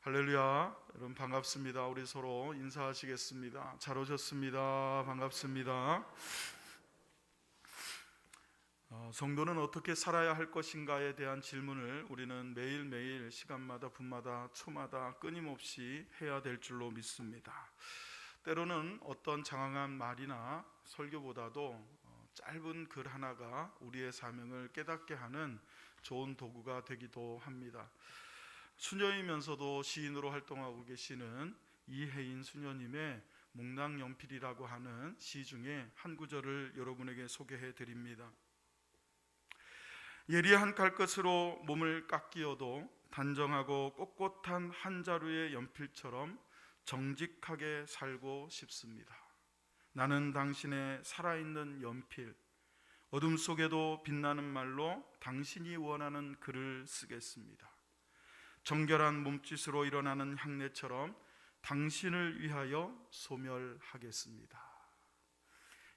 할렐루야. 여러분 반갑습니다. 우리 서로 인사하시겠습니다. 잘 오셨습니다. 반갑습니다. 성도는 어떻게 살아야 할 것인가에 대한 질문을 우리는 매일매일 시간마다 분마다 초마다 끊임없이 해야 될 줄로 믿습니다. 때로는 어떤 장황한 말이나 설교보다도 짧은 글 하나가 우리의 사명을 깨닫게 하는 좋은 도구가 되기도 합니다. 수녀이면서도 시인으로 활동하고 계시는 이혜인 수녀님의 몽랑연필이라고 하는 시 중에 한 구절을 여러분에게 소개해 드립니다. 예리한 칼끝으로 몸을 깎이어도 단정하고 꼿꼿한 한 자루의 연필처럼 정직하게 살고 싶습니다. 나는 당신의 살아있는 연필, 어둠 속에도 빛나는 말로 당신이 원하는 글을 쓰겠습니다. 정결한 몸짓으로 일어나는 향내처럼 당신을 위하여 소멸하겠습니다.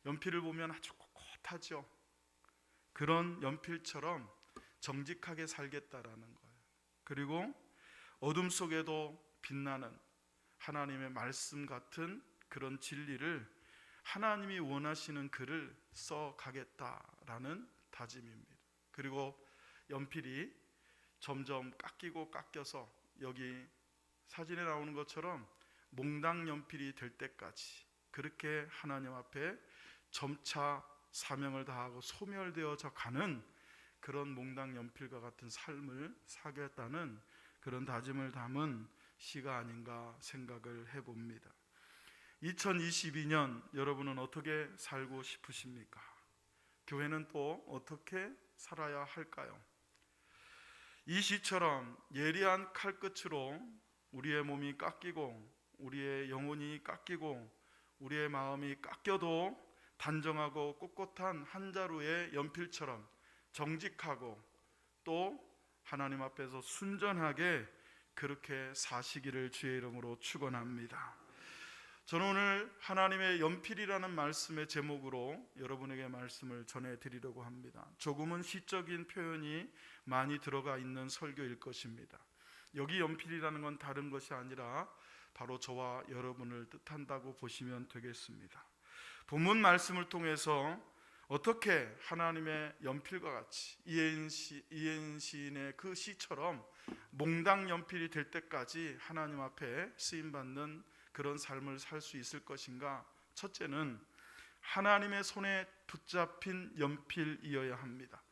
연필을 보면 아주 꼿꼿하죠. 그런 연필처럼 정직하게 살겠다라는 거예요. 그리고 어둠 속에도 빛나는 하나님의 말씀 같은 그런 진리를, 하나님이 원하시는 글을 써가겠다라는 다짐입니다. 그리고 연필이 점점 깎여서 여기 사진에 나오는 것처럼 몽당 연필이 될 때까지 그렇게 하나님 앞에 점차 사명을 다하고 소멸되어져 가는 그런 몽당 연필과 같은 삶을 살겠다는 그런 다짐을 담은 시가 아닌가 생각을 해봅니다. 2022년 여러분은 어떻게 살고 싶으십니까? 교회는 또 어떻게 살아야 할까요? 이 시처럼 예리한 칼끝으로 우리의 몸이 깎이고 우리의 영혼이 깎이고 우리의 마음이 깎여도 단정하고 꼿꼿한 한 자루의 연필처럼 정직하고 또 하나님 앞에서 순전하게 그렇게 사시기를 주의 이름으로 축원합니다. 저는 오늘 하나님의 연필이라는 말씀의 제목으로 여러분에게 말씀을 전해드리려고 합니다. 조금은 시적인 표현이 많이 들어가 있는 설교일 것입니다. 여기 연필이라는 건 다른 것이 아니라 바로 저와 여러분을 뜻한다고 보시면 되겠습니다. 본문 말씀을 통해서 어떻게 하나님의 연필과 같이 이혜인 시인의 그 시처럼 몽당 연필이 될 때까지 하나님 앞에 쓰임받는 그런 삶을 살 수 있을 것인가? 첫째는 하나님의 손에 붙잡힌 연필이어야 합니다.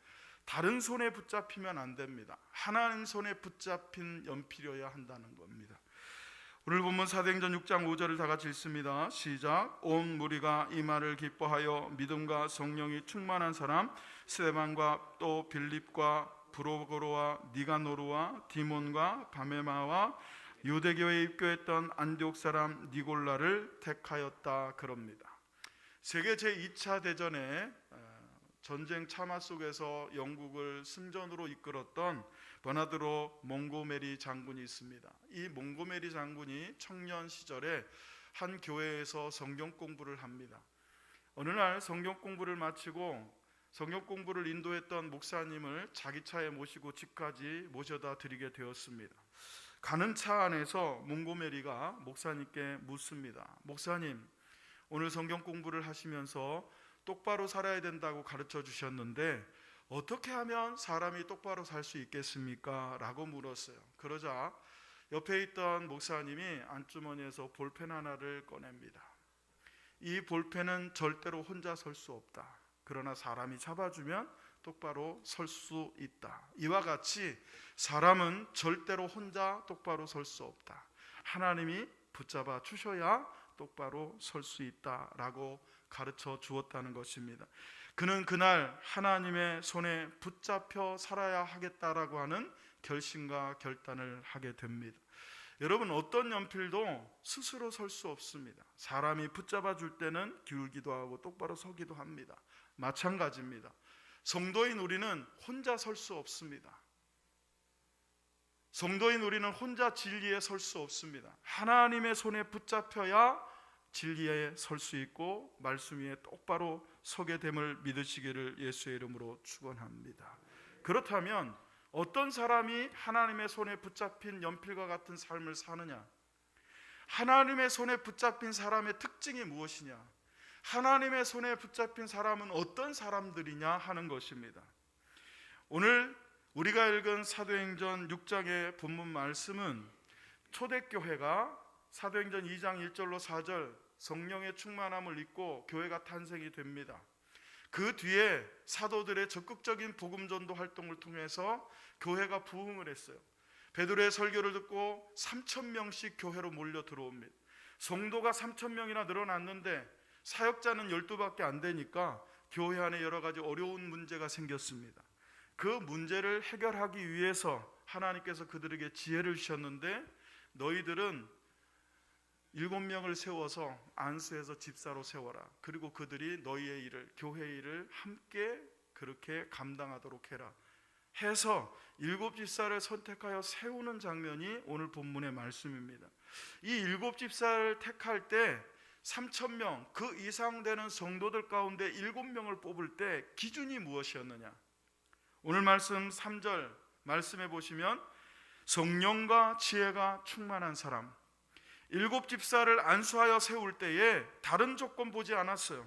다른 손에 붙잡히면 안 됩니다. 하나님 손에 붙잡힌 연필이어야 한다는 겁니다. 오늘 본문 사도행전 6장 5절을 다 같이 읽습니다. 시작. 온 무리가 이 말을 기뻐하여 믿음과 성령이 충만한 사람 스데반과 또 빌립과 브로고로와 니가노르와 디몬과 바메마와 유대교에 입교했던 안디옥 사람 니골라를 택하였다 그럽니다. 세계 제2차 대전에 전쟁 참화 속에서 영국을 승전으로 이끌었던 버나드로 몽고메리 장군이 있습니다. 이 몽고메리 장군이 청년 시절에 한 교회에서 성경 공부를 합니다. 어느 날 성경 공부를 마치고 성경 공부를 인도했던 목사님을 자기 차에 모시고 집까지 모셔다 드리게 되었습니다. 가는 차 안에서 몽고메리가 목사님께 묻습니다. 목사님, 오늘 성경 공부를 하시면서 똑바로 살아야 된다고 가르쳐 주셨는데 어떻게 하면 사람이 똑바로 살 수 있겠습니까? 라고 물었어요. 그러자 옆에 있던 목사님이 안주머니에서 볼펜 하나를 꺼냅니다. 이 볼펜은 절대로 혼자 설 수 없다. 그러나 사람이 잡아주면 똑바로 설 수 있다. 이와 같이 사람은 절대로 혼자 똑바로 설 수 없다. 하나님이 붙잡아 주셔야 똑바로 설 수 있다라고 가르쳐 주었다는 것입니다. 그는 그날 하나님의 손에 붙잡혀 살아야 하겠다라고 하는 결심과 결단을 하게 됩니다. 여러분, 어떤 연필도 스스로 설 수 없습니다. 사람이 붙잡아 줄 때는 기울기도 하고 똑바로 서기도 합니다. 마찬가지입니다. 성도인 우리는 혼자 설 수 없습니다. 성도인 우리는 혼자 진리에 설 수 없습니다. 하나님의 손에 붙잡혀야 진리에 설 수 있고 말씀 위에 똑바로 서게 됨을 믿으시기를 예수의 이름으로 축원합니다. 그렇다면 어떤 사람이 하나님의 손에 붙잡힌 연필과 같은 삶을 사느냐? 하나님의 손에 붙잡힌 사람의 특징이 무엇이냐? 하나님의 손에 붙잡힌 사람은 어떤 사람들이냐 하는 것입니다. 오늘 우리가 읽은 사도행전 6장의 본문 말씀은 초대교회가 사도행전 2장 1절로 4절 성령의 충만함을 입고 교회가 탄생이 됩니다. 그 뒤에 사도들의 적극적인 복음전도 활동을 통해서 교회가 부흥을 했어요. 베드로의 설교를 듣고 3,000명씩 교회로 몰려 들어옵니다. 성도가 3,000명이나 늘어났는데 사역자는 12밖에 안 되니까 교회 안에 여러 가지 어려운 문제가 생겼습니다. 그 문제를 해결하기 위해서 하나님께서 그들에게 지혜를 주셨는데, 너희들은 7명을 세워서 안수해서 집사로 세워라. 그리고 그들이 너희의 일을, 교회의 일을 함께 그렇게 감당하도록 해라 해서 7집사를 선택하여 세우는 장면이 오늘 본문의 말씀입니다. 이 7집사를 택할 때 3,000명 그 이상 되는 성도들 가운데 7명을 뽑을 때 기준이 무엇이었느냐? 오늘 말씀 3절 말씀해 보시면 성령과 지혜가 충만한 사람, 7집사를 안수하여 세울 때에 다른 조건 보지 않았어요.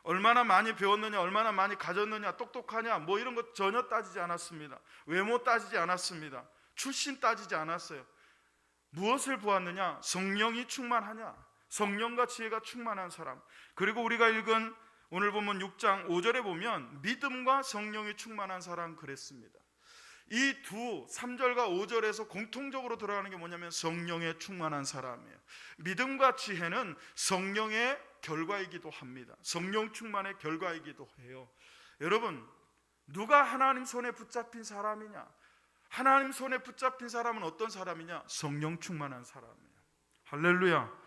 얼마나 많이 배웠느냐, 얼마나 많이 가졌느냐, 똑똑하냐, 뭐 이런 것 전혀 따지지 않았습니다. 외모 따지지 않았습니다. 출신 따지지 않았어요. 무엇을 보았느냐? 성령이 충만하냐, 성령과 지혜가 충만한 사람. 그리고 우리가 읽은 오늘 보면 6장 5절에 보면 믿음과 성령이 충만한 사람 그랬습니다. 이 두 3절과 5절에서 공통적으로 들어가는 게 뭐냐면 성령에 충만한 사람이에요. 믿음과 지혜는 성령의 결과이기도 합니다. 성령 충만의 결과이기도 해요. 여러분, 누가 하나님 손에 붙잡힌 사람이냐? 하나님 손에 붙잡힌 사람은 어떤 사람이냐? 성령 충만한 사람이에요. 할렐루야.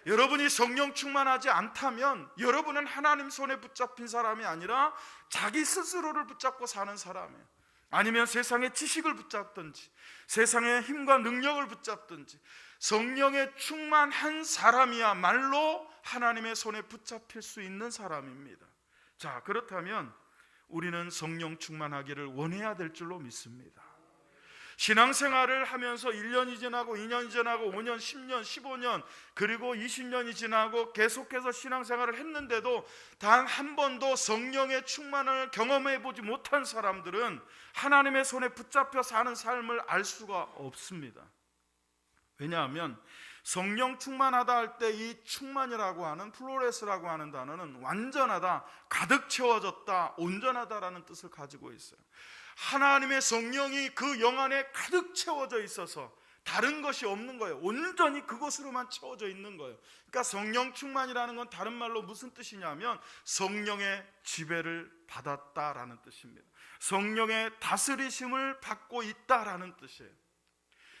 여러분이 성령 충만하지 않다면 여러분은 하나님 손에 붙잡힌 사람이 아니라 자기 스스로를 붙잡고 사는 사람이에요. 아니면 세상의 지식을 붙잡든지 세상의 힘과 능력을 붙잡든지, 성령에 충만한 사람이야말로 하나님의 손에 붙잡힐 수 있는 사람입니다. 자, 그렇다면 우리는 성령 충만하기를 원해야 될 줄로 믿습니다. 신앙생활을 하면서 1년이 지나고 2년이 지나고 5년, 10년, 15년 그리고 20년이 지나고 계속해서 신앙생활을 했는데도 단 한 번도 성령의 충만을 경험해 보지 못한 사람들은 하나님의 손에 붙잡혀 사는 삶을 알 수가 없습니다. 왜냐하면 성령 충만하다 할 때 이 충만이라고 하는, 플로레스라고 하는 단어는 완전하다, 가득 채워졌다, 온전하다라는 뜻을 가지고 있어요. 하나님의 성령이 그 영 안에 가득 채워져 있어서 다른 것이 없는 거예요. 온전히 그것으로만 채워져 있는 거예요. 그러니까 성령 충만이라는 건 다른 말로 무슨 뜻이냐면 성령의 지배를 받았다라는 뜻입니다. 성령의 다스리심을 받고 있다라는 뜻이에요.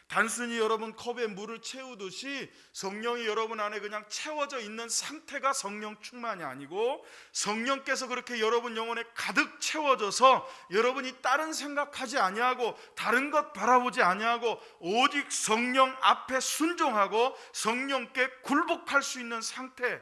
단순히 여러분 컵에 물을 채우듯이 성령이 여러분 안에 그냥 채워져 있는 상태가 성령 충만이 아니고, 성령께서 그렇게 여러분 영혼에 가득 채워져서 여러분이 다른 생각하지 아니하고 다른 것 바라보지 아니하고 오직 성령 앞에 순종하고 성령께 굴복할 수 있는 상태,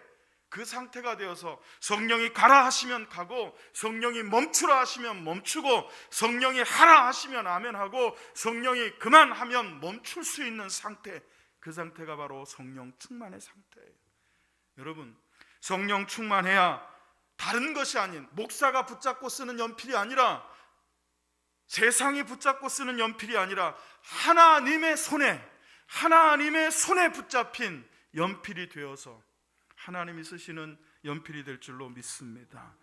그 상태가 되어서 성령이 가라 하시면 가고, 성령이 멈추라 하시면 멈추고, 성령이 하라 하시면 아멘하고, 성령이 그만하면 멈출 수 있는 상태, 그 상태가 바로 성령 충만의 상태예요. 여러분, 성령 충만해야 다른 것이 아닌, 목사가 붙잡고 쓰는 연필이 아니라, 세상이 붙잡고 쓰는 연필이 아니라 하나님의 손에 붙잡힌 연필이 되어서 하나님이 쓰시는 연필이 될 줄로 믿습니다.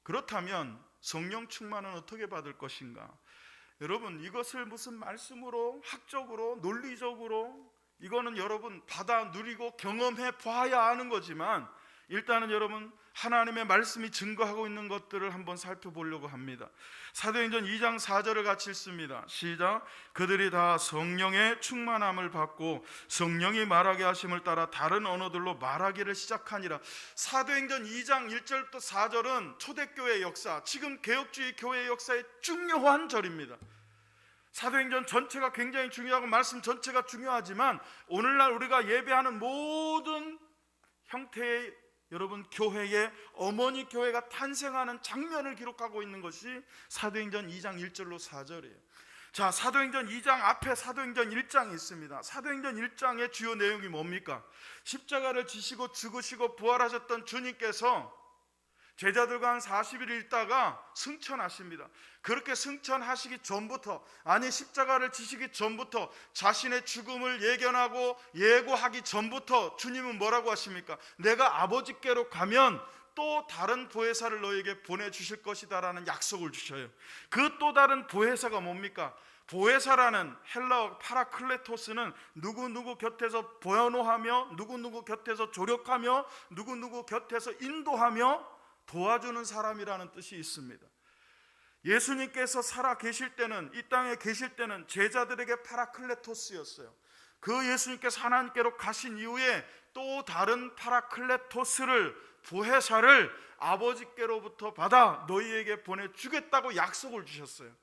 그렇다면 성령 충만은 어떻게 받을 것인가? 여러분, 이것을 무슨 말씀으로, 학적으로, 논리적으로 이거는 여러분 받아 누리고 경험해 봐야 아는 거지만, 일단은 여러분 하나님의 말씀이 증거하고 있는 것들을 한번 살펴보려고 합니다. 사도행전 2장 4절을 같이 읽습니다. 시작. 그들이 다 성령의 충만함을 받고 성령이 말하게 하심을 따라 다른 언어들로 말하기를 시작하니라. 사도행전 2장 1절부터 4절은 초대교회의 역사, 지금 개혁주의 교회의 역사의 중요한 절입니다. 사도행전 전체가 굉장히 중요하고 말씀 전체가 중요하지만, 오늘날 우리가 예배하는 모든 형태의 여러분 교회의 어머니 교회가 탄생하는 장면을 기록하고 있는 것이 사도행전 2장 1절로 4절이에요. 자, 사도행전 2장 앞에 사도행전 1장이 있습니다. 사도행전 1장의 주요 내용이 뭡니까? 십자가를 지시고 죽으시고 부활하셨던 주님께서 제자들과 한 40일 있다가 승천하십니다. 그렇게 승천하시기 전부터, 아니 십자가를 지시기 전부터, 자신의 죽음을 예견하고 예고하기 전부터 주님은 뭐라고 하십니까? 내가 아버지께로 가면 또 다른 보혜사를 너에게 보내주실 것이다 라는 약속을 주셔요. 그 또 다른 보혜사가 뭡니까? 보혜사라는 헬라어 파라클레토스는 누구누구 곁에서 보현호하며, 누구누구 곁에서 조력하며, 누구누구 곁에서 인도하며 도와주는 사람이라는 뜻이 있습니다. 예수님께서 살아 계실 때는, 이 땅에 계실 때는 제자들에게 파라클레토스였어요. 그 예수님께서 하나님께로 가신 이후에 또 다른 파라클레토스를, 보혜사를 아버지께로부터 받아 너희에게 보내주겠다고 약속을 주셨어요.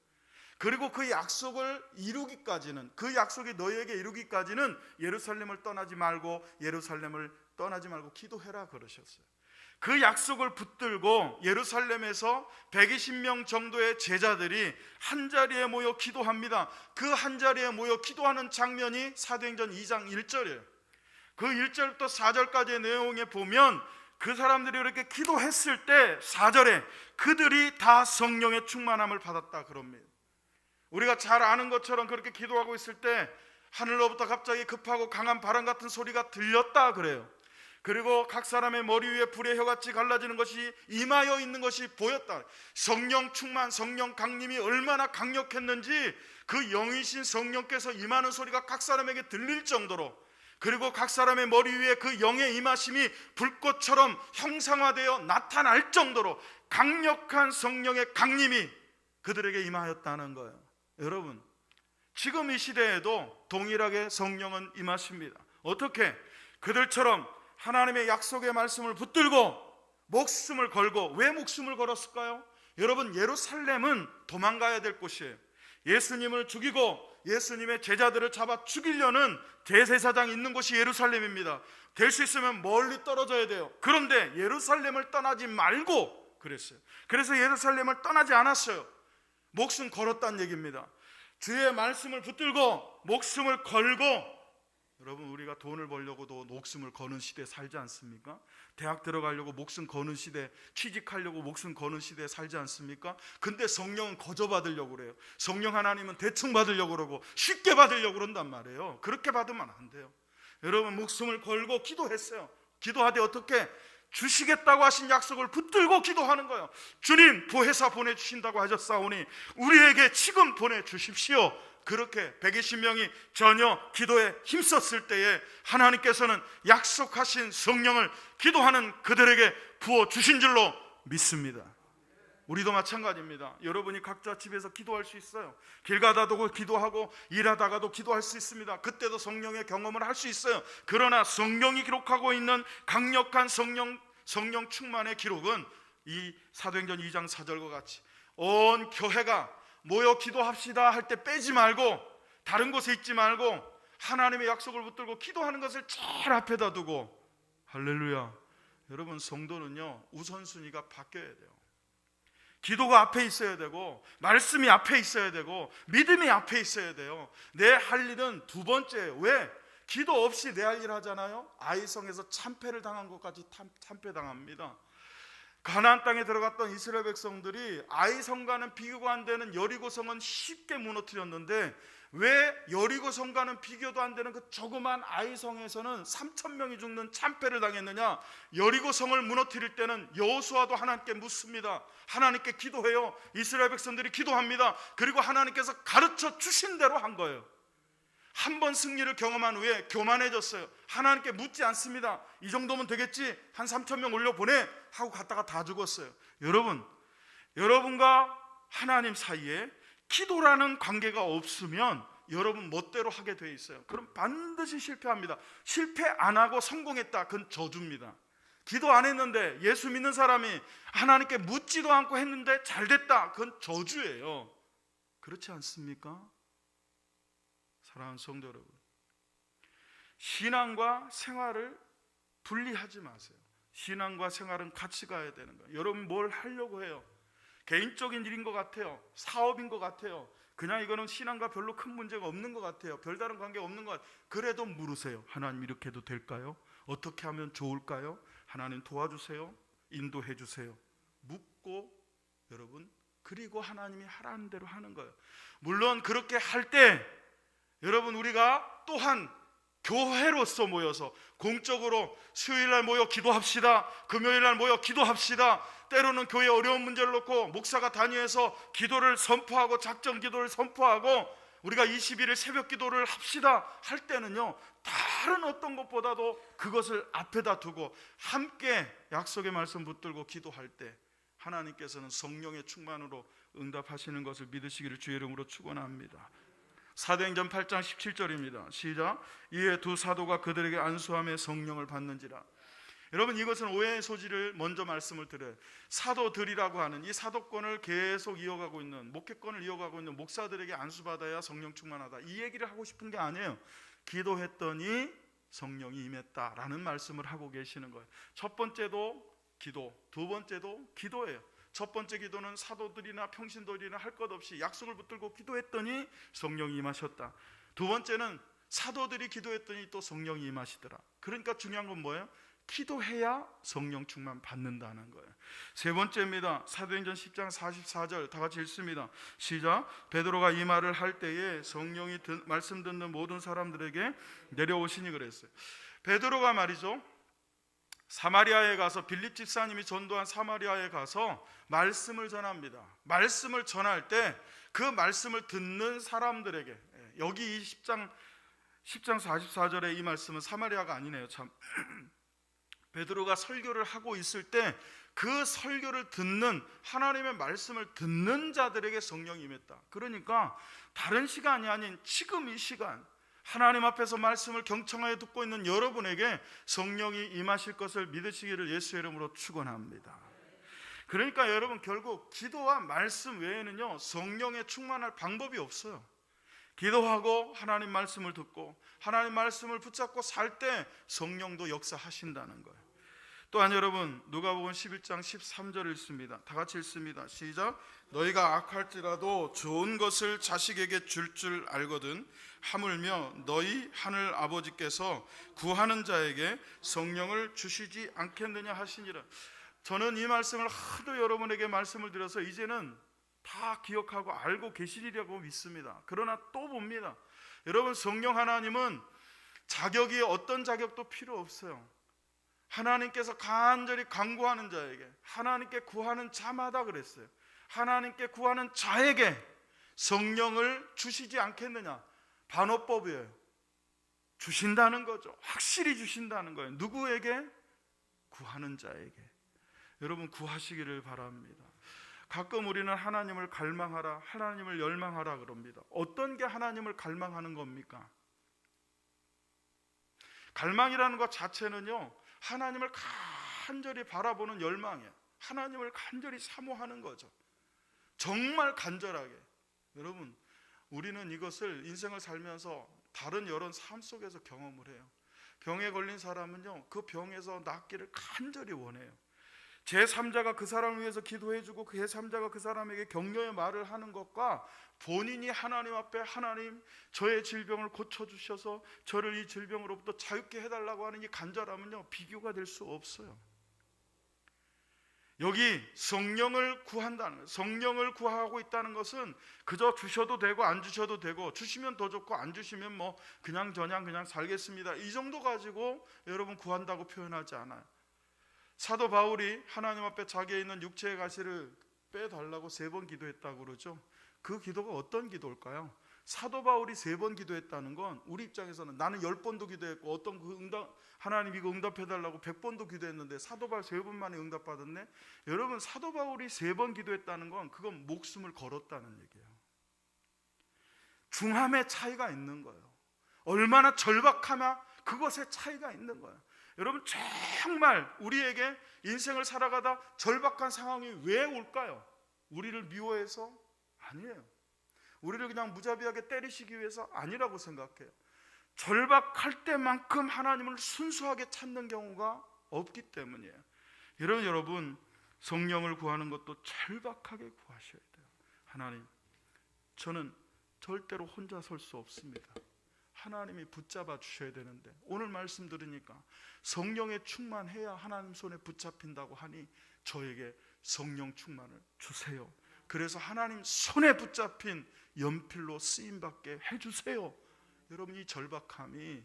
그리고 그 약속을 이루기까지는, 그 약속이 너희에게 이루기까지는 예루살렘을 떠나지 말고 기도해라 그러셨어요. 그 약속을 붙들고 예루살렘에서 120명 정도의 제자들이 한자리에 모여 기도합니다. 그 한자리에 모여 기도하는 장면이 사도행전 2장 1절이에요. 그 1절부터 4절까지의 내용에 보면 그 사람들이 이렇게 기도했을 때 4절에 그들이 다 성령의 충만함을 받았다 그럽니다. 우리가 잘 아는 것처럼 그렇게 기도하고 있을 때 하늘로부터 갑자기 급하고 강한 바람 같은 소리가 들렸다 그래요. 그리고 각 사람의 머리 위에 불의 혀같이 갈라지는 것이 임하여 있는 것이 보였다. 성령 충만, 성령 강림이 얼마나 강력했는지 그 영이신 성령께서 임하는 소리가 각 사람에게 들릴 정도로, 그리고 각 사람의 머리 위에 그 영의 임하심이 불꽃처럼 형상화되어 나타날 정도로 강력한 성령의 강림이 그들에게 임하였다는 거예요. 여러분, 지금 이 시대에도 동일하게 성령은 임하십니다. 어떻게? 그들처럼 하나님의 약속의 말씀을 붙들고 목숨을 걸고. 왜 목숨을 걸었을까요? 여러분, 예루살렘은 도망가야 될 곳이에요. 예수님을 죽이고 예수님의 제자들을 잡아 죽이려는 대제사장이 있는 곳이 예루살렘입니다. 될 수 있으면 멀리 떨어져야 돼요. 그런데 예루살렘을 떠나지 말고 그랬어요. 그래서 예루살렘을 떠나지 않았어요. 목숨 걸었다는 얘기입니다. 주의 말씀을 붙들고 목숨을 걸고. 여러분, 우리가 돈을 벌려고도 목숨을 거는 시대에 살지 않습니까? 대학 들어가려고 목숨 거는 시대, 취직하려고 목숨 거는 시대에 살지 않습니까? 근데 성령은 거저 받으려고 그래요. 성령 하나님은 대충 받으려고 그러고 쉽게 받으려고 그런단 말이에요. 그렇게 받으면 안 돼요. 여러분, 목숨을 걸고 기도했어요. 기도하되 어떻게? 주시겠다고 하신 약속을 붙들고 기도하는 거예요. 주님, 보혜사 보내주신다고 하셨사오니 우리에게 지금 보내주십시오. 그렇게 120명이 전혀 기도에 힘썼을 때에 하나님께서는 약속하신 성령을 기도하는 그들에게 부어주신 줄로 믿습니다. 우리도 마찬가지입니다. 여러분이 각자 집에서 기도할 수 있어요. 길 가다도 기도하고 일하다가도 기도할 수 있습니다. 그때도 성령의 경험을 할 수 있어요. 그러나 성령이 기록하고 있는 강력한 성령 충만의 기록은 이 사도행전 2장 4절과 같이 온 교회가 모여 기도합시다 할 때 빼지 말고, 다른 곳에 있지 말고 하나님의 약속을 붙들고 기도하는 것을 제일 앞에다 두고. 할렐루야. 여러분, 성도는요 우선순위가 바뀌어야 돼요. 기도가 앞에 있어야 되고, 말씀이 앞에 있어야 되고, 믿음이 앞에 있어야 돼요. 내 할 일은 두 번째. 왜? 기도 없이 내 할 일 하잖아요. 아이성에서 참패를 당한 것까지 참패당합니다. 가나안 땅에 들어갔던 이스라엘 백성들이 아이성과는 비교가 안 되는 여리고성은 쉽게 무너뜨렸는데, 왜 여리고성과는 비교도 안 되는 그 조그만 아이성에서는 3,000명이 죽는 참패를 당했느냐? 여리고성을 무너뜨릴 때는 여호수아도 하나님께 묻습니다. 하나님께 기도해요. 이스라엘 백성들이 기도합니다. 그리고 하나님께서 가르쳐 주신 대로 한 거예요. 한 번 승리를 경험한 후에 교만해졌어요. 하나님께 묻지 않습니다. 이 정도면 되겠지, 한 3,000명 올려보내 하고 갔다가 다 죽었어요. 여러분과 하나님 사이에 기도라는 관계가 없으면 여러분 멋대로 하게 돼 있어요. 그럼 반드시 실패합니다. 실패 안 하고 성공했다, 그건 저주입니다. 기도 안 했는데, 예수 믿는 사람이 하나님께 묻지도 않고 했는데 잘 됐다, 그건 저주예요. 그렇지 않습니까? 사랑하는 성도 여러분, 신앙과 생활을 분리하지 마세요. 신앙과 생활은 같이 가야 되는 거예요. 여러분 뭘 하려고 해요? 개인적인 일인 것 같아요. 사업인 것 같아요. 그냥 이거는 신앙과 별로 큰 문제가 없는 것 같아요. 별다른 관계 없는 것 같아요. 그래도 물으세요. 하나님, 이렇게 해도 될까요? 어떻게 하면 좋을까요? 하나님 도와주세요. 인도해 주세요. 묻고 여러분, 그리고 하나님이 하라는 대로 하는 거예요. 물론 그렇게 할 때 여러분, 우리가 또한 교회로서 모여서 공적으로 수요일날 모여 기도합시다. 금요일날 모여 기도합시다. 때로는 교회 어려운 문제를 놓고 목사가 단위해서 기도를 선포하고 작정 기도를 선포하고 우리가 20일을 새벽 기도를 합시다 할 때는요, 다른 어떤 것보다도 그것을 앞에다 두고 함께 약속의 말씀 붙들고 기도할 때 하나님께서는 성령의 충만으로 응답하시는 것을 믿으시기를 주의 이름으로 축원합니다. 사도행전 8장 17절입니다. 시작. 이에 두 사도가 그들에게 안수함에 성령을 받는지라. 여러분, 이것은 오해의 소지를 먼저 말씀을 드려요. 사도들이라고 하는 이 사도권을 계속 이어가고 있는, 목회권을 이어가고 있는 목사들에게 안수받아야 성령 충만하다, 이 얘기를 하고 싶은 게 아니에요. 기도했더니 성령이 임했다라는 말씀을 하고 계시는 거예요. 첫 번째도 기도, 두 번째도 기도예요. 첫 번째 기도는 사도들이나 평신도들이나 할 것 없이 약속을 붙들고 기도했더니 성령이 임하셨다. 두 번째는 사도들이 기도했더니 또 성령이 임하시더라. 그러니까 중요한 건 뭐예요? 기도해야 성령 충만 받는다는 거예요. 세 번째입니다. 사도행전 10장 44절 다 같이 읽습니다. 시작. 베드로가 이 말을 할 때에 성령이 말씀 듣는 모든 사람들에게 내려오시니 그랬어요. 베드로가 말이죠, 사마리아에 가서 빌립 집사님이 전도한 사마리아에 가서 말씀을 전합니다. 말씀을 전할 때 그 말씀을 듣는 사람들에게, 여기 이 10장 44절에 이 말씀은 사마리아가 아니네요. 참 베드로가 설교를 하고 있을 때 그 설교를 듣는, 하나님의 말씀을 듣는 자들에게 성령이 임했다. 그러니까 다른 시간이 아닌 지금 이 시간 하나님 앞에서 말씀을 경청하여 듣고 있는 여러분에게 성령이 임하실 것을 믿으시기를 예수의 이름으로 축원합니다. 그러니까 여러분, 결국 기도와 말씀 외에는요, 성령에 충만할 방법이 없어요. 기도하고 하나님 말씀을 듣고 하나님 말씀을 붙잡고 살 때 성령도 역사하신다는 거예요. 또한 여러분, 누가복음 11장 13절을 읽습니다. 다 같이 읽습니다. 시작. 너희가 악할지라도 좋은 것을 자식에게 줄 알거든 하물며 너희 하늘 아버지께서 구하는 자에게 성령을 주시지 않겠느냐 하시니라. 저는 이 말씀을 하도 여러분에게 말씀을 드려서 이제는 다 기억하고 알고 계시리라고 믿습니다. 그러나 또 봅니다. 여러분, 성령 하나님은 자격이 어떤 자격도 필요 없어요. 하나님께서 간절히 간구하는 자에게, 하나님께 구하는 자마다 그랬어요. 하나님께 구하는 자에게 성령을 주시지 않겠느냐. 반어법이에요. 주신다는 거죠. 확실히 주신다는 거예요. 누구에게? 구하는 자에게. 여러분, 구하시기를 바랍니다. 가끔 우리는 하나님을 갈망하라, 하나님을 열망하라 그럽니다. 어떤 게 하나님을 갈망하는 겁니까? 갈망이라는 것 자체는요, 하나님을 간절히 바라보는 열망이에요. 하나님을 간절히 사모하는 거죠. 정말 간절하게. 여러분, 우리는 이것을 인생을 살면서 다른 여러 삶 속에서 경험을 해요. 병에 걸린 사람은요, 그 병에서 낫기를 간절히 원해요. 제3자가 그 사람을 위해서 기도해주고 그 제3자가 그 사람에게 격려의 말을 하는 것과 본인이 하나님 앞에, 하나님 저의 질병을 고쳐주셔서 저를 이 질병으로부터 자유케 해달라고 하는 이 간절함은요, 비교가 될 수 없어요. 여기 성령을 구한다는 거예요. 성령을 구하고 있다는 것은 그저 주셔도 되고 안 주셔도 되고, 주시면 더 좋고 안 주시면 뭐 그냥 살겠습니다, 이 정도 가지고 여러분 구한다고 표현하지 않아요. 사도 바울이 하나님 앞에 자기에 있는 육체의 가시를 빼달라고 3번 기도했다고 그러죠. 그 기도가 어떤 기도일까요? 사도 바울이 3번 기도했다는 건 우리 입장에서는 나는 10번도 기도했고 어떤 그 하나님 이거 응답해달라고 100번도 기도했는데 사도 바울 3번 만에 응답받았네. 여러분, 사도 바울이 3번 기도했다는 건 그건 목숨을 걸었다는 얘기예요. 중함의 차이가 있는 거예요. 얼마나 절박하냐, 그것의 차이가 있는 거예요. 여러분, 정말 우리에게 인생을 살아가다 절박한 상황이 왜 올까요? 우리를 미워해서? 아니에요. 우리를 그냥 무자비하게 때리시기 위해서? 아니라고 생각해요. 절박할 때만큼 하나님을 순수하게 찾는 경우가 없기 때문이에요. 여러분, 성령을 구하는 것도 절박하게 구하셔야 돼요. 하나님, 저는 절대로 혼자 설 수 없습니다. 하나님이 붙잡아 주셔야 되는데, 오늘 말씀 들으니까 성령에 충만해야 하나님 손에 붙잡힌다고 하니 저에게 성령 충만을 주세요. 그래서 하나님 손에 붙잡힌 연필로 쓰임받게 해주세요. 여러분, 이 절박함이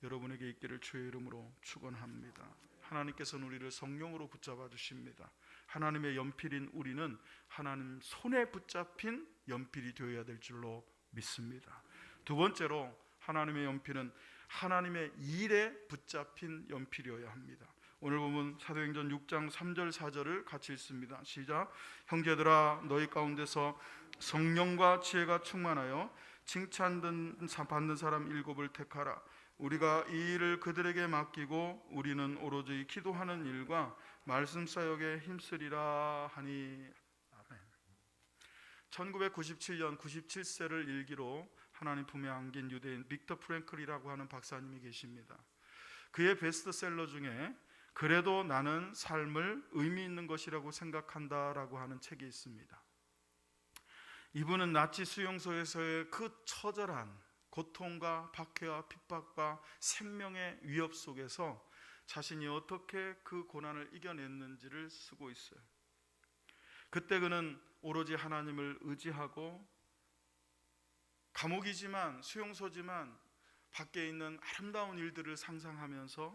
여러분에게 있기를 주의 이름으로 축원합니다. 하나님께서는 우리를 성령으로 붙잡아 주십니다. 하나님의 연필인 우리는 하나님 손에 붙잡힌 연필이 되어야 될 줄로 믿습니다. 두 번째로, 하나님의 연필은 하나님의 일에 붙잡힌 연필이어야 합니다. 오늘 보면 사도행전 6장 3절 4절을 같이 읽습니다. 시작. 형제들아, 너희 가운데서 성령과 지혜가 충만하여 칭찬 받는 사람 7을 택하라. 우리가 이 일을 그들에게 맡기고 우리는 오로지 기도하는 일과 말씀 사역에 힘쓰리라 하니. 아멘. 1997년 97세를 일기로 하나님 품에 안긴 유대인 빅터 프랭클이라고 하는 박사님이 계십니다. 그의 베스트셀러 중에 그래도 나는 삶을 의미 있는 것이라고 생각한다라고 하는 책이 있습니다. 이분은 나치 수용소에서의 그 처절한 고통과 박해와 핍박과 생명의 위협 속에서 자신이 어떻게 그 고난을 이겨냈는지를 쓰고 있어요. 그때 그는 오로지 하나님을 의지하고 감옥이지만, 수용소지만 밖에 있는 아름다운 일들을 상상하면서,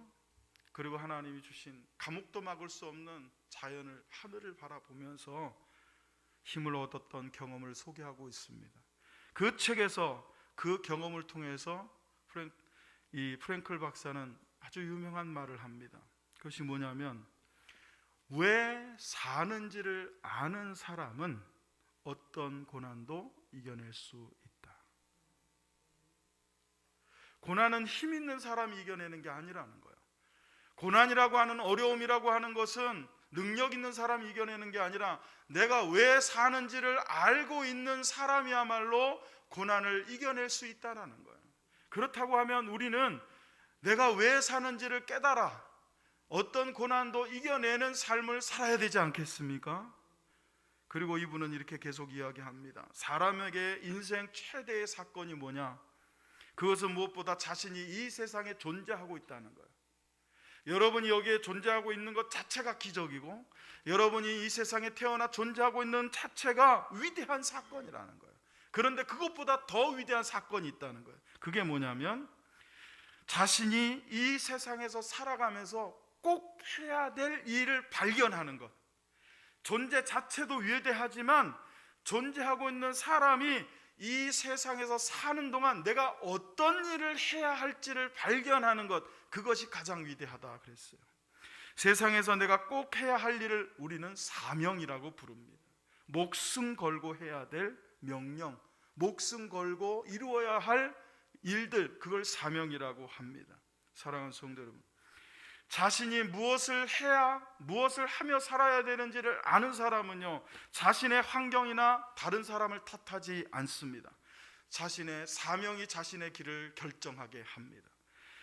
그리고 하나님이 주신 감옥도 막을 수 없는 자연을, 하늘을 바라보면서 힘을 얻었던 경험을 소개하고 있습니다. 그 책에서 그 경험을 통해서 프랭클 박사는 아주 유명한 말을 합니다. 그것이 뭐냐면, 왜 사는지를 아는 사람은 어떤 고난도 이겨낼 수 있다. 고난은 힘 있는 사람이 이겨내는 게 아니라는 거예요. 고난이라고 하는, 어려움이라고 하는 것은 능력 있는 사람이 이겨내는 게 아니라 내가 왜 사는지를 알고 있는 사람이야말로 고난을 이겨낼 수 있다는 거예요. 그렇다고 하면 우리는 내가 왜 사는지를 깨달아 어떤 고난도 이겨내는 삶을 살아야 되지 않겠습니까? 그리고 이분은 이렇게 계속 이야기합니다. 사람에게 인생 최대의 사건이 뭐냐? 그것은 무엇보다 자신이 이 세상에 존재하고 있다는 거예요. 여러분이 여기에 존재하고 있는 것 자체가 기적이고, 여러분이 이 세상에 태어나 존재하고 있는 자체가 위대한 사건이라는 거예요. 그런데 그것보다 더 위대한 사건이 있다는 거예요. 그게 뭐냐면, 자신이 이 세상에서 살아가면서 꼭 해야 될 일을 발견하는 것. 존재 자체도 위대하지만 존재하고 있는 사람이 이 세상에서 사는 동안 내가 어떤 일을 해야 할지를 발견하는 것, 그것이 가장 위대하다 그랬어요. 세상에서 내가 꼭 해야 할 일을 우리는 사명이라고 부릅니다. 목숨 걸고 해야 될 명령, 목숨 걸고 이루어야 할 일들, 그걸 사명이라고 합니다. 사랑하는 성도 여러분, 자신이 무엇을 해야, 무엇을 하며 살아야 되는지를 아는 사람은요, 자신의 환경이나 다른 사람을 탓하지 않습니다. 자신의 사명이 자신의 길을 결정하게 합니다.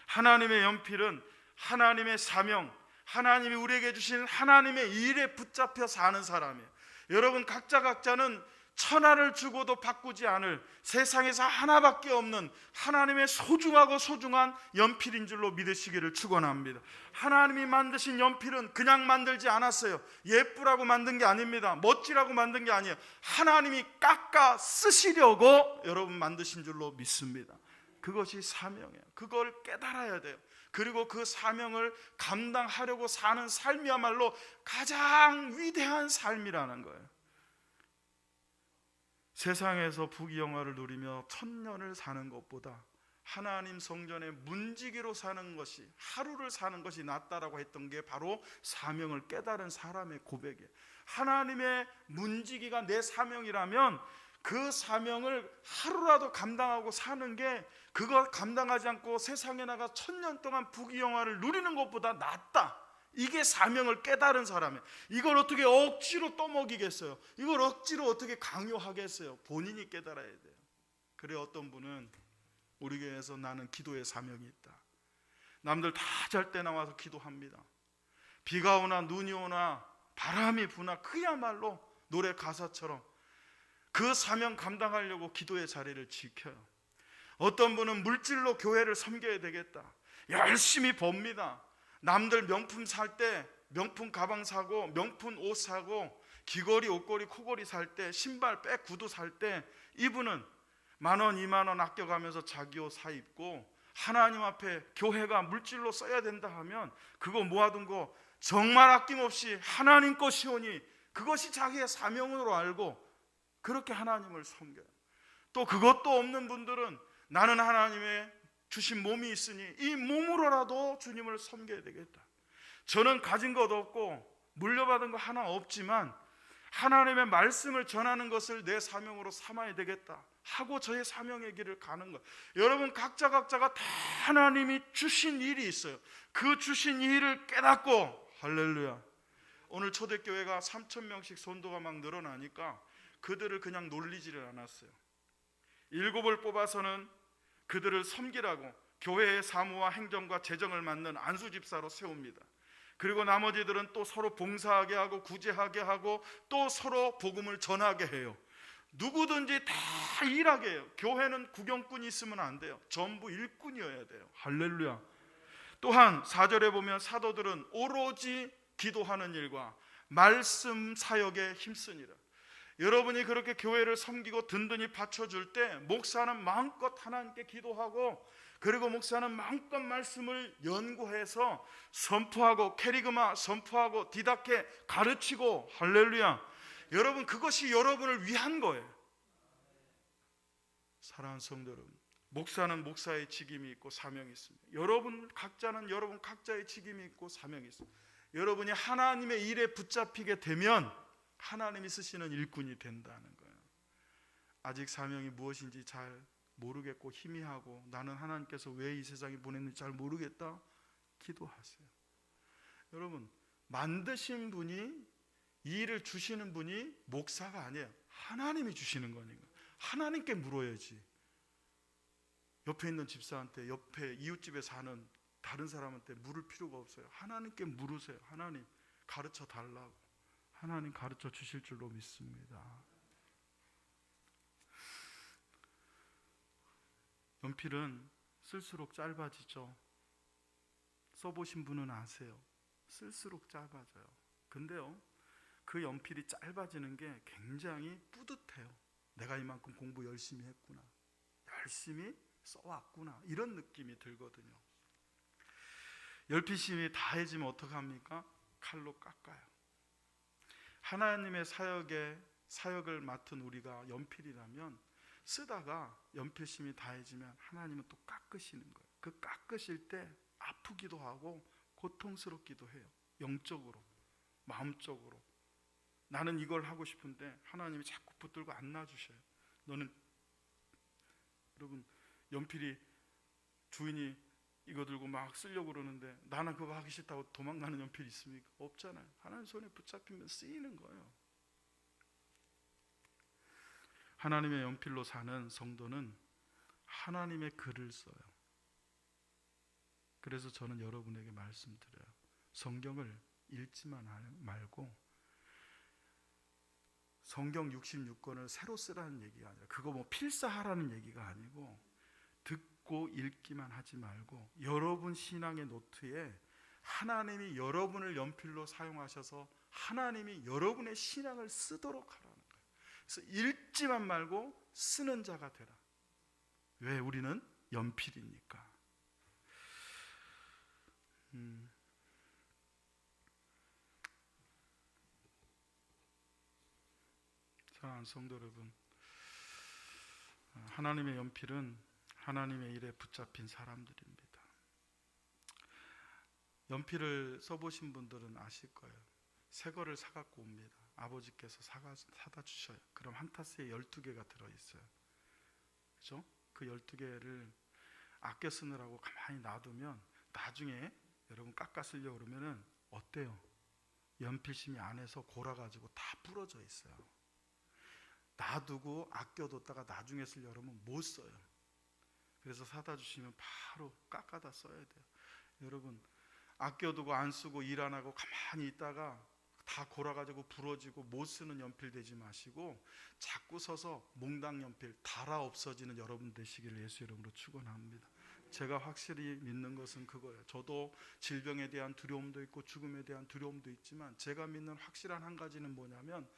하나님의 연필은 하나님의 사명, 하나님이 우리에게 주신 하나님의 일에 붙잡혀 사는 사람이에요. 여러분, 각자는 천하를 주고도 바꾸지 않을 세상에서 하나밖에 없는 하나님의 소중한 연필인 줄로 믿으시기를 축원합니다. 하나님이 만드신 연필은 그냥 만들지 않았어요. 예쁘라고 만든 게 아닙니다. 멋지라고 만든 게 아니에요. 하나님이 깎아 쓰시려고 여러분 만드신 줄로 믿습니다. 그것이 사명이에요. 그걸 깨달아야 돼요. 그리고 그 사명을 감당하려고 사는 삶이야말로 가장 위대한 삶이라는 거예요. 세상에서 부귀영화를 누리며 천년을 사는 것보다 하나님 성전에 문지기로 사는 것이, 하루를 사는 것이 낫다라고 했던 게 바로 사명을 깨달은 사람의 고백이에요. 하나님의 문지기가 내 사명이라면 그 사명을 하루라도 감당하고 사는 게, 그거 감당하지 않고 세상에 나가 천년 동안 부귀영화를 누리는 것보다 낫다. 이게 사명을 깨달은 사람이에요. 이걸 어떻게 억지로 떠먹이겠어요? 이걸 억지로 어떻게 강요하겠어요? 본인이 깨달아야 돼요. 그래, 어떤 분은 우리 교회에서 나는 기도의 사명이 있다. 남들 다 잘 때 나와서 기도합니다. 비가 오나 눈이 오나 바람이 부나 그야말로 노래 가사처럼 그 사명 감당하려고 기도의 자리를 지켜요. 어떤 분은 물질로 교회를 섬겨야 되겠다, 열심히 법니다. 남들 명품 살 때 명품 가방 사고 명품 옷 사고 귀걸이 옷걸이 코걸이 살 때 신발 백 구두 살 때 이분은 10,000원 20,000원 아껴가면서 자기 옷 사 입고 하나님 앞에 교회가 물질로 써야 된다 하면 그거 모아둔 거 정말 아낌없이 하나님 것이오니 그것이 자기의 사명으로 알고 그렇게 하나님을 섬겨요. 또 그것도 없는 분들은 나는 하나님의 주신 몸이 있으니 이 몸으로라도 주님을 섬겨야 되겠다. 저는 가진 것 없고 물려받은 거 하나 없지만 하나님의 말씀을 전하는 것을 내 사명으로 삼아야 되겠다 하고 저의 사명의 길을 가는 것. 여러분 각자가 다 하나님이 주신 일이 있어요. 그 주신 일을 깨닫고, 할렐루야, 오늘 초대교회가 3,000명씩 선도가 막 늘어나니까 그들을 그냥 놀리지를 않았어요. 7을 뽑아서는 그들을 섬기라고 교회의 사무와 행정과 재정을 맡는 안수집사로 세웁니다. 그리고 나머지들은 또 서로 봉사하게 하고 구제하게 하고 또 서로 복음을 전하게 해요. 누구든지 다 일하게 해요. 교회는 구경꾼이 있으면 안 돼요. 전부 일꾼이어야 돼요. 할렐루야. 또한 4절에 보면 사도들은 오로지 기도하는 일과 말씀 사역에 힘쓰니라. 여러분이 그렇게 교회를 섬기고 든든히 받쳐줄 때 목사는 마음껏 하나님께 기도하고, 그리고 목사는 마음껏 말씀을 연구해서 선포하고 캐리그마 선포하고 디다케 가르치고, 할렐루야. 여러분 그것이 여러분을 위한 거예요. 사랑하는 성도 여러분, 목사는 목사의 직임이 있고 사명이 있습니다. 여러분 각자는 여러분 각자의 직임이 있고 사명이 있습니다. 여러분이 하나님의 일에 붙잡히게 되면 하나님이 쓰시는 일꾼이 된다는 거예요. 아직 사명이 무엇인지 잘 모르겠고 희미하고 나는 하나님께서 왜 이 세상에 보냈는지 잘 모르겠다, 기도하세요. 여러분 만드신 분이, 이 일을 주시는 분이 목사가 아니에요. 하나님이 주시는 거니까 하나님께 물어야지. 옆에 있는 집사한테, 옆에 이웃집에 사는 다른 사람한테 물을 필요가 없어요. 하나님께 물으세요. 하나님 가르쳐 달라고. 하나님 가르쳐 주실 줄로 믿습니다. 연필은 쓸수록 짧아지죠. 써보신 분은 아세요. 쓸수록 짧아져요. 근데요, 그 연필이 짧아지는 게 굉장히 뿌듯해요. 내가 이만큼 공부 열심히 했구나, 열심히 써왔구나, 이런 느낌이 들거든요. 연필심이 다해지면 어떡합니까? 칼로 깎아요. 하나님의 사역을 맡은 우리가 연필이라면 쓰다가 연필심이 다해지면 하나님은 또 깎으시는 거예요. 그 깎으실 때 아프기도 하고 고통스럽기도 해요. 영적으로, 마음적으로. 나는 이걸 하고 싶은데 하나님이 자꾸 붙들고 안 놔주셔요. 너는, 여러분 연필이 주인이 이거 들고 막 쓰려고 그러는데 나는 그거 하기 싫다고 도망가는 연필이 있습니까? 없잖아요. 하나님 손에 붙잡히면 쓰이는 거예요. 하나님의 연필로 사는 성도는 하나님의 글을 써요. 그래서 저는 여러분에게 말씀드려요. 성경을 읽지만 말고 성경 66권을 새로 쓰라는 얘기가 아니라, 그거 뭐 필사하라는 얘기가 아니고, 듣고 읽기만 하지 말고 여러분 신앙의 노트에 하나님이 여러분을 연필로 사용하셔서 하나님이 여러분의 신앙을 쓰도록 하라는 거예요. 그래서 읽지만 말고 쓰는 자가 되라. 왜? 우리는 연필이니까. 사랑하는 성도 여러분, 하나님의 연필은 하나님의 일에 붙잡힌 사람들입니다. 연필을 써보신 분들은 아실 거예요. 새 거를 사갖고 옵니다. 아버지께서 사다 주셔요. 그럼 한 타스에 12개가 들어있어요. 그죠? 그 12개를 아껴 쓰느라고 가만히 놔두면 나중에 여러분 깎아 쓰려고 그러면은 어때요? 연필심이 안에서 골아가지고 다 부러져 있어요. 놔두고 아껴뒀다가 나중에 쓰려고 그러면 못 써요. 그래서 사다 주시면 바로 깎아다 써야 돼요. 여러분 아껴두고 안 쓰고 일 안 하고 가만히 있다가 다 골아가지고 부러지고 못 쓰는 연필 되지 마시고 자꾸 서서 몽당 연필 달아 없어지는 여러분 되시기를 예수 이름으로 축원합니다. 제가 확실히 믿는 것은 그거예요. 저도 질병에 대한 두려움도 있고 죽음에 대한 두려움도 있지만 제가 믿는 확실한 한 가지는 뭐냐면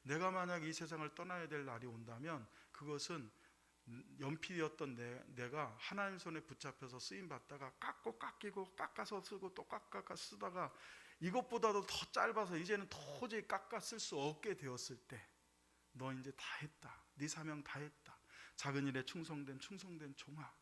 내가 만약 이 세상을 떠나야 될 날이 온다면 그것은 연필이었던 내가 하나님 손에 붙잡혀서 쓰임 받다가 깎고 깎이고 깎아서 쓰고 또 깎아 쓰다가 이것보다도 더 짧아서 이제는 도저히 깎아 쓸 수 없게 되었을 때 너 이제 다 했다. 네 사명 다 했다. 작은 일에 충성된 종아,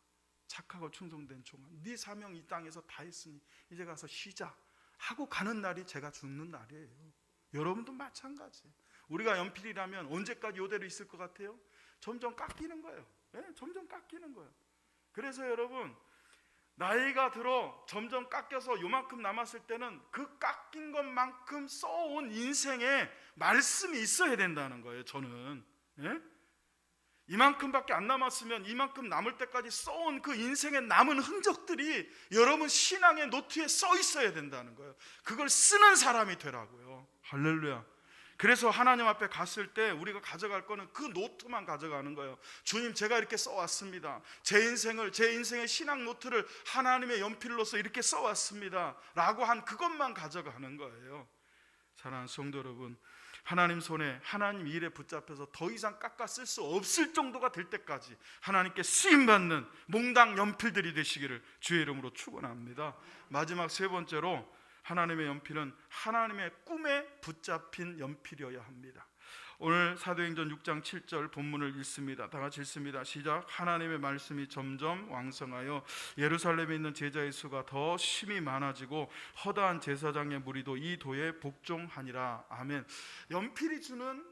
착하고 충성된 종아, 네 사명 이 땅에서 다 했으니 이제 가서 쉬자 하고 가는 날이 제가 죽는 날이에요. 여러분도 마찬가지예요. 우리가 연필이라면 언제까지 이대로 있을 것 같아요? 점점 깎이는 거예요. 점점 깎이는 거예요. 그래서 여러분 나이가 들어 점점 깎여서 요만큼 남았을 때는 그 깎인 것만큼 써온 인생에 말씀이 있어야 된다는 거예요. 저는 이만큼밖에 안 남았으면 이만큼 남을 때까지 써온 그 인생에 남은 흔적들이 여러분 신앙의 노트에 써 있어야 된다는 거예요. 그걸 쓰는 사람이 되라고요. 할렐루야. 그래서 하나님 앞에 갔을 때 우리가 가져갈 거는 그 노트만 가져가는 거예요. 주님, 제가 이렇게 써왔습니다. 제 인생의 신앙 노트를 하나님의 연필로서 이렇게 써왔습니다 라고 한 그것만 가져가는 거예요. 사랑하는 성도 여러분, 하나님 손에 하나님 일에 붙잡혀서 더 이상 깎아 쓸 수 없을 정도가 될 때까지 하나님께 쓰임받는 몽당 연필들이 되시기를 주의 이름으로 축원합니다. 마지막 세 번째로 하나님의 연필은 하나님의 꿈에 붙잡힌 연필이어야 합니다. 오늘 사도행전 6장 7절 본문을 읽습니다. 다 같이 읽습니다. 시작. 하나님의 말씀이 점점 왕성하여 예루살렘에 있는 제자의 수가 더 심히 많아지고 허다한 제사장의 무리도 이 도에 복종하니라. 아멘. 연필이 주는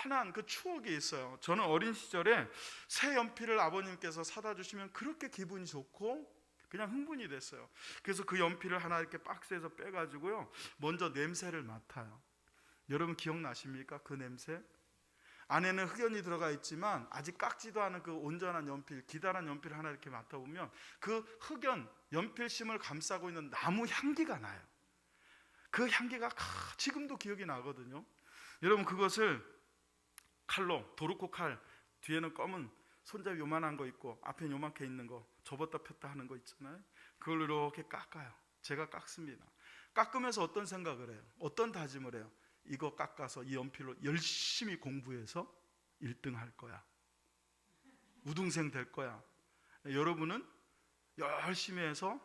막연한 그 추억이 있어요. 저는 어린 시절에 새 연필을 아버님께서 사다 주시면 그렇게 기분이 좋고 그냥 흥분이 됐어요. 그래서 그 연필을 하나 이렇게 박스에서 빼가지고요 먼저 냄새를 맡아요. 여러분 기억나십니까? 그 냄새? 안에는 흑연이 들어가 있지만 아직 깎지도 않은 그 온전한 연필, 기다란 연필 하나 이렇게 맡아보면 그 흑연, 연필심을 감싸고 있는 나무 향기가 나요. 그 향기가 지금도 기억이 나거든요. 여러분 그것을 칼로, 도르코 칼, 뒤에는 검은 손잡이 요만한 거 있고 앞에 요만게 있는 거 접었다 폈다 하는 거 있잖아요. 그걸 이렇게 깎아요. 제가 깎습니다. 깎으면서 어떤 생각을 해요? 어떤 다짐을 해요? 이거 깎아서 이 연필로 열심히 공부해서 1등 할 거야. 우등생 될 거야. 여러분은 열심히 해서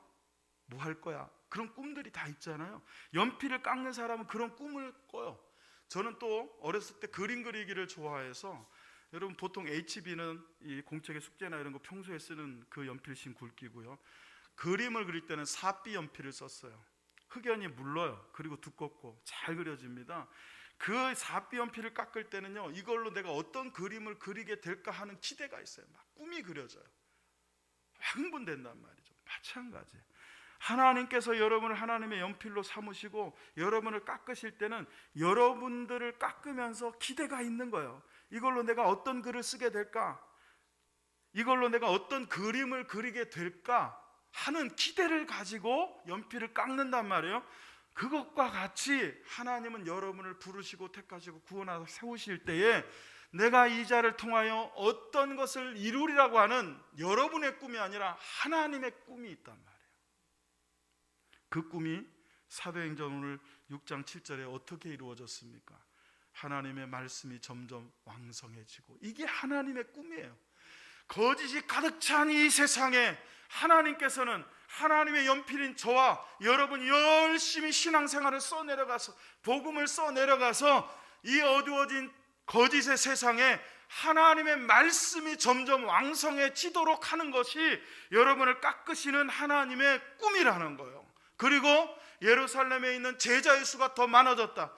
뭐 할 거야? 그런 꿈들이 다 있잖아요. 연필을 깎는 사람은 그런 꿈을 꿔요. 저는 또 어렸을 때 그림 그리기를 좋아해서 여러분 보통 HB는 이 공책의 숙제나 이런 거 평소에 쓰는 그 연필심 굵기고요. 그림을 그릴 때는 4B 연필을 썼어요. 흑연이 물러요. 그리고 두껍고 잘 그려집니다. 그 4B 연필을 깎을 때는요 이걸로 내가 어떤 그림을 그리게 될까 하는 기대가 있어요. 막 꿈이 그려져요. 흥분된단 말이죠. 마찬가지. 하나님께서 여러분을 하나님의 연필로 삼으시고 여러분을 깎으실 때는 여러분들을 깎으면서 기대가 있는 거예요. 이걸로 내가 어떤 글을 쓰게 될까? 이걸로 내가 어떤 그림을 그리게 될까? 하는 기대를 가지고 연필을 깎는단 말이에요. 그것과 같이 하나님은 여러분을 부르시고 택하시고 구원하셔서 세우실 때에 내가 이 자를 통하여 어떤 것을 이루리라고 하는 여러분의 꿈이 아니라 하나님의 꿈이 있단 말이에요. 그 꿈이 사도행전 오늘 6장 7절에 어떻게 이루어졌습니까? 하나님의 말씀이 점점 왕성해지고, 이게 하나님의 꿈이에요. 거짓이 가득 찬 이 세상에 하나님께서는 하나님의 연필인 저와 여러분이 열심히 신앙생활을 써내려가서 복음을 써내려가서 이 어두워진 거짓의 세상에 하나님의 말씀이 점점 왕성해지도록 하는 것이 여러분을 깎으시는 하나님의 꿈이라는 거예요. 그리고 예루살렘에 있는 제자의 수가 더 많아졌다.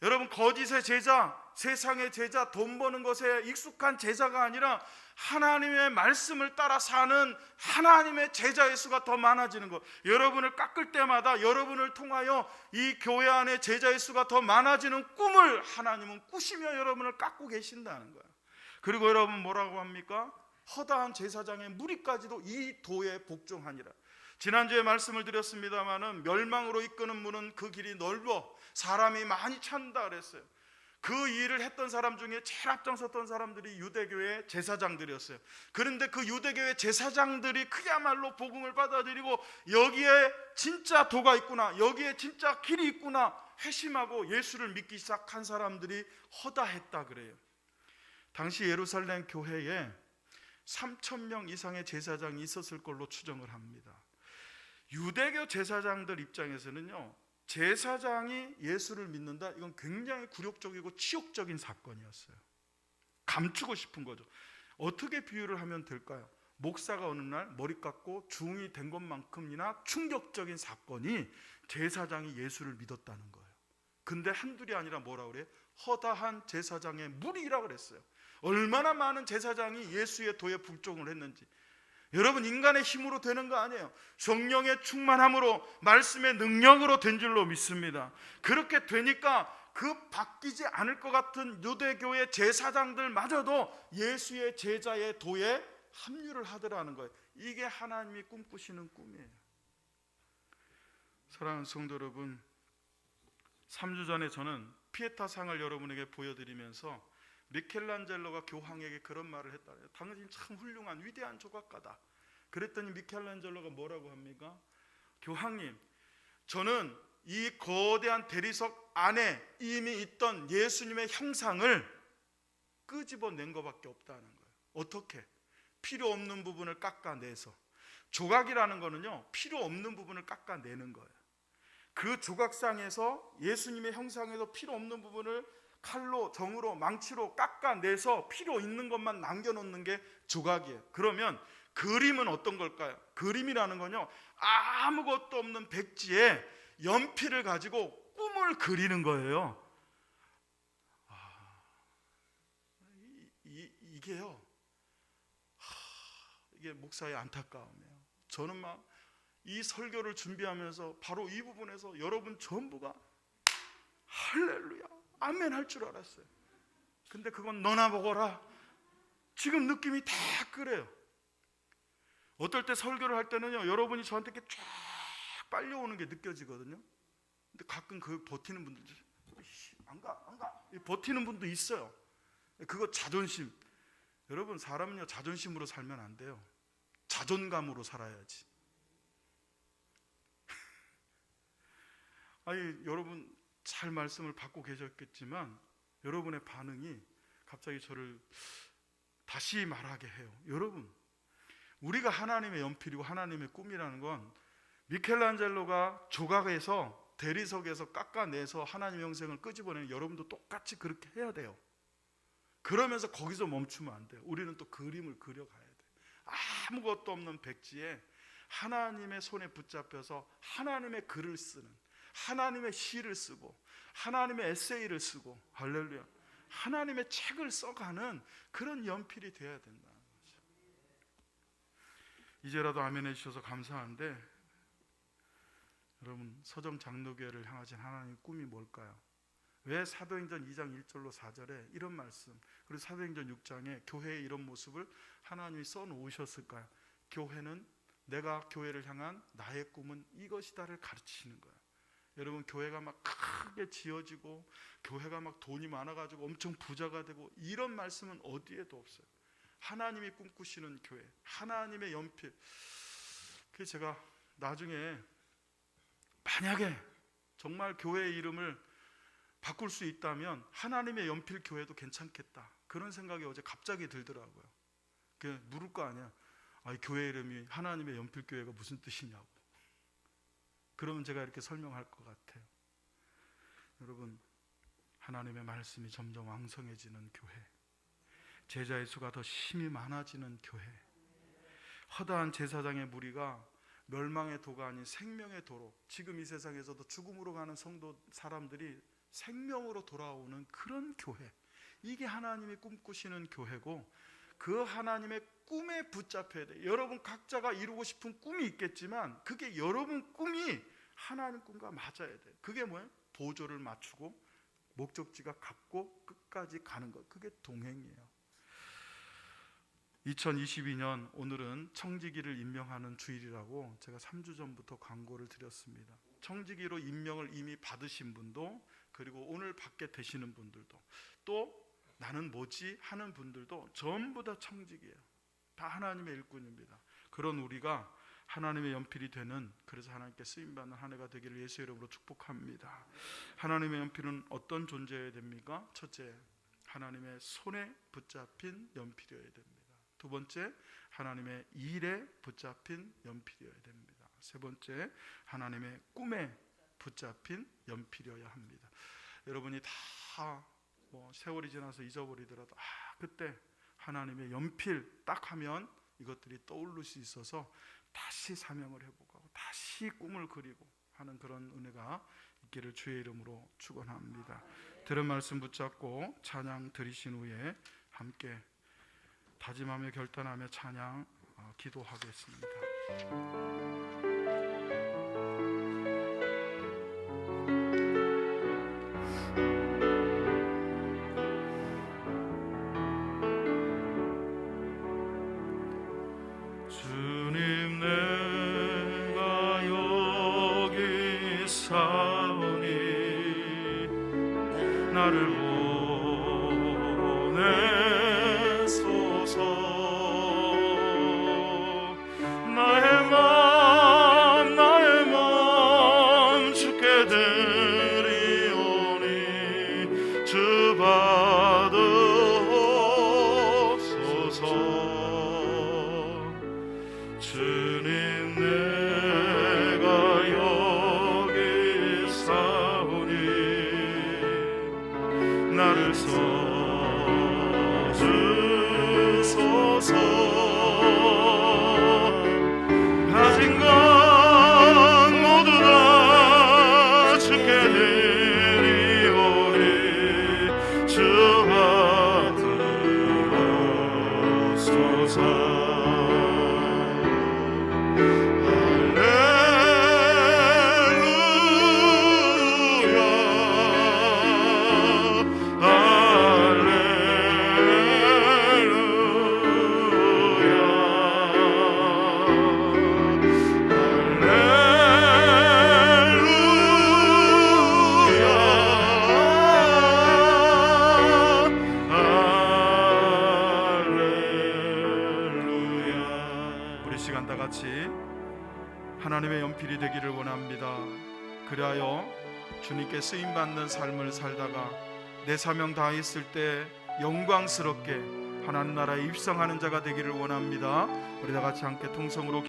여러분 거짓의 제자, 세상의 제자, 돈 버는 것에 익숙한 제자가 아니라 하나님의 말씀을 따라 사는 하나님의 제자의 수가 더 많아지는 것. 여러분을 깎을 때마다 여러분을 통하여 이 교회 안에 제자의 수가 더 많아지는 꿈을 하나님은 꾸시며 여러분을 깎고 계신다는 거예요. 그리고 여러분 뭐라고 합니까? 허다한 제사장의 무리까지도 이 도에 복종하니라. 지난주에 말씀을 드렸습니다마는 멸망으로 이끄는 문은 그 길이 넓어 사람이 많이 찾는다 그랬어요. 그 일을 했던 사람 중에 제일 앞장섰던 사람들이 유대교회 제사장들이었어요. 그런데 그 유대교회 제사장들이 그야말로 복음을 받아들이고 여기에 진짜 도가 있구나, 여기에 진짜 길이 있구나 회심하고 예수를 믿기 시작한 사람들이 허다했다 그래요. 당시 예루살렘 교회에 3,000명 이상의 제사장이 있었을 걸로 추정을 합니다. 유대교 제사장들 입장에서는요, 제사장이 예수를 믿는다, 이건 굉장히 굴욕적이고 치욕적인 사건이었어요. 감추고 싶은 거죠. 어떻게 비유를 하면 될까요? 목사가 어느 날 머리 깎고 중이 된 것만큼이나 충격적인 사건이 제사장이 예수를 믿었다는 거예요. 근데 한둘이 아니라 뭐라 그래요? 허다한 제사장의 무리라 그랬어요. 얼마나 많은 제사장이 예수의 도에 불종을 했는지. 여러분, 인간의 힘으로 되는 거 아니에요. 성령의 충만함으로, 말씀의 능력으로 된 줄로 믿습니다. 그렇게 되니까 그 바뀌지 않을 것 같은 유대교의 제사장들마저도 예수의 제자의 도에 합류를 하더라는 거예요. 이게 하나님이 꿈꾸시는 꿈이에요. 사랑하는 성도 여러분, 3주 전에 저는 피에타상을 여러분에게 보여드리면서 미켈란젤로가 교황에게 그런 말을 했다. 당신 참 훌륭한 위대한 조각가다. 그랬더니 미켈란젤로가 뭐라고 합니까? 교황님, 저는 이 거대한 대리석 안에 이미 있던 예수님의 형상을 끄집어낸 것밖에 없다는 거예요. 어떻게? 필요 없는 부분을 깎아내서. 조각이라는 거는요, 필요 없는 부분을 깎아내는 거예요. 그 조각상에서, 예수님의 형상에서 필요 없는 부분을 칼로, 정으로, 망치로 깎아내서 필요 있는 것만 남겨놓는 게 조각이에요. 그러면 그림은 어떤 걸까요? 그림이라는 건요, 아무것도 없는 백지에 연필을 가지고 꿈을 그리는 거예요. 이게요, 이게 목사의 안타까움이에요. 저는 막 이 설교를 준비하면서 바로 이 부분에서 여러분 전부가 할렐루야, 아멘 할 줄 알았어요. 근데 그건 너나 보거라. 지금 느낌이 다 그래요. 어떨 때 설교를 할 때는요, 여러분이 저한테 이렇게 쫙 빨려오는 게 느껴지거든요. 근데 가끔 그 버티는 분들, 안 가 버티는 분도 있어요. 그거 자존심. 여러분, 사람은요, 자존심으로 살면 안 돼요. 자존감으로 살아야지. 아니, 여러분 잘 말씀을 받고 계셨겠지만 여러분의 반응이 갑자기 저를 다시 말하게 해요. 여러분, 우리가 하나님의 연필이고 하나님의 꿈이라는 건 미켈란젤로가 조각에서, 대리석에서 깎아내서 하나님의 형상을 끄집어내는 여러분도 똑같이 그렇게 해야 돼요. 그러면서 거기서 멈추면 안 돼요. 우리는 또 그림을 그려가야 돼요. 아무것도 없는 백지에 하나님의 손에 붙잡혀서 하나님의 글을 쓰는, 하나님의 시를 쓰고 하나님의 에세이를 쓰고, 할렐루야, 하나님의 책을 써가는 그런 연필이 되어야 된다는 거죠. 이제라도 아멘 해주셔서 감사한데, 여러분, 서정 장로교회를 향하신 하나님의 꿈이 뭘까요? 왜 사도행전 2장 1절로 4절에 이런 말씀, 그리고 사도행전 6장에 교회의 이런 모습을 하나님이 써놓으셨을까요? 교회는, 내가 교회를 향한 나의 꿈은 이것이다를 가르치시는 거예요. 여러분, 교회가 막 크게 지어지고 교회가 막 돈이 많아가지고 엄청 부자가 되고 이런 말씀은 어디에도 없어요. 하나님이 꿈꾸시는 교회, 하나님의 연필. 그래서 제가 나중에 만약에 정말 교회의 이름을 바꿀 수 있다면 하나님의 연필 교회도 괜찮겠다, 그런 생각이 어제 갑자기 들더라고요. 물을 거 아니야. 교회 이름이 하나님의 연필 교회가 무슨 뜻이냐고. 그러면 제가 이렇게 설명할 것 같아요. 여러분, 하나님의 말씀이 점점 왕성해지는 교회, 제자의 수가 더 심히 많아지는 교회, 허다한 제사장의 무리가 멸망의 도가 아닌 생명의 도로, 지금 이 세상에서도 죽음으로 가는 성도 사람들이 생명으로 돌아오는 그런 교회, 이게 하나님이 꿈꾸시는 교회고, 그 하나님의 꿈에 붙잡혀야 돼요. 여러분 각자가 이루고 싶은 꿈이 있겠지만 그게 여러분 꿈이 하나님 꿈과 맞아야 돼요. 그게 뭐예요? 보조를 맞추고 목적지가 같고 끝까지 가는 것, 그게 동행이에요. 2022년 오늘은 청지기를 임명하는 주일이라고 제가 3주 전부터 광고를 드렸습니다. 청지기로 임명을 이미 받으신 분도, 그리고 오늘 받게 되시는 분들도, 또 나는 뭐지 하는 분들도 전부 다 청지기예요. 다 하나님의 일꾼입니다. 그런 우리가 하나님의 연필이 되는, 그래서 하나님께 쓰임받는 한 해가 되기를 예수의 이름으로 축복합니다. 하나님의 연필은 어떤 존재여야 됩니까? 첫째, 하나님의 손에 붙잡힌 연필이어야 됩니다. 두 번째, 하나님의 일에 붙잡힌 연필이어야 됩니다. 세 번째, 하나님의 꿈에 붙잡힌 연필이어야 합니다. 여러분이 다 세월이 지나서 잊어버리더라도 그때 하나님의 연필 딱 하면 이것들이 떠오를 수 있어서 다시 사명을 해보고 다시 꿈을 그리고 하는 그런 은혜가 있기를 주의 이름으로 축원합니다. 들은 말씀 붙잡고 찬양 드리신 후에 함께 다짐하며 결단하며 찬양 기도하겠습니다. 주님, 내가 여기 사오니 나를 보내소서. 나의 맘 주께 드리오니 주 받으옵소서. 주님, 내가 여기 사오니 나를 써주소서. 가진 것 모두 다 주께 드리오니 주 받으옵소서. 시간 다 같이 하나님의 연필이 되기를 원합니다. 그리하여 주님께 쓰임받는 삶을 살다가 내 사명 다했을 때 영광스럽게 하나님 나라에 입성하는 자가 되기를 원합니다. 우리 다 같이 함께 통성으로